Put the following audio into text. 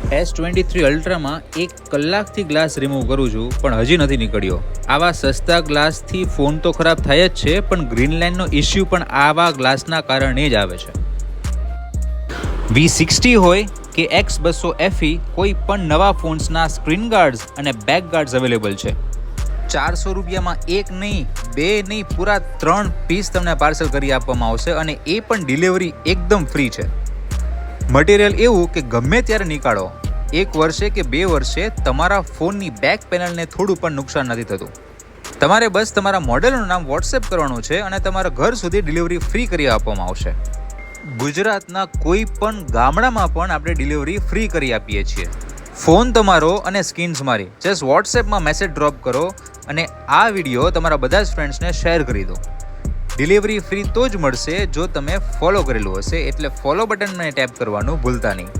S23 અલ્ટ્રામાં 1 કલાકથી glass remove કરું છું પણ હજી નથી નીકળ્યો. આવા સસ્તા ગ્લાસથી ફોન તો ખરાબ થાય જ છે, પણ ગ્રીન લાઇનનો ઇસ્યુ પણ આવા ગ્લાસના કારણે જ આવે છે. V60 હોય કે X200 FE, કોઈ પણ નવા ફોન્સના સ્ક્રીન ગાર્ડ્સ અને બેક ગાર્ડ્સ અવેલેબલ છે. 400 રૂપિયામાં 1 નહીં 2 નહીં પૂરા 3 પીસ તમને પાર્સલ કરી આપવામાં આવશે, અને એ પણ ડિલિવરી એકદમ ફ્રી છે. મટીરિયલ એવું કે ગમે ત્યારે નીકાળો, 1 વર્ષે કે 2 વર્ષે તમારા ફોનની બેક પેનલને થોડું પણ નુકસાન નથી થતું. તમારે બસ તમારા મોડેલનું નામ વોટ્સએપ કરવાનું છે અને તમારા ઘર સુધી ડિલિવરી ફ્રી કરી આપવામાં આવશે. ગુજરાતના કોઈ પણ ગામડામાં પણ આપણે ડિલિવરી ફ્રી કરી આપીએ છીએ. ફોન તમારો અને સ્કીન્સ મારી, જસ્ટ વોટ્સએપમાં મેસેજ ડ્રોપ કરો અને આ વિડીયો તમારા બધા જ ફ્રેન્ડ્સને શેર કરી દો. ડિલિવરી ફ્રી તો જ મળશે જો તમે ફોલો કરેલું હશે, એટલે ફોલો બટનને ટેપ કરવાનું ભૂલતા નહીં.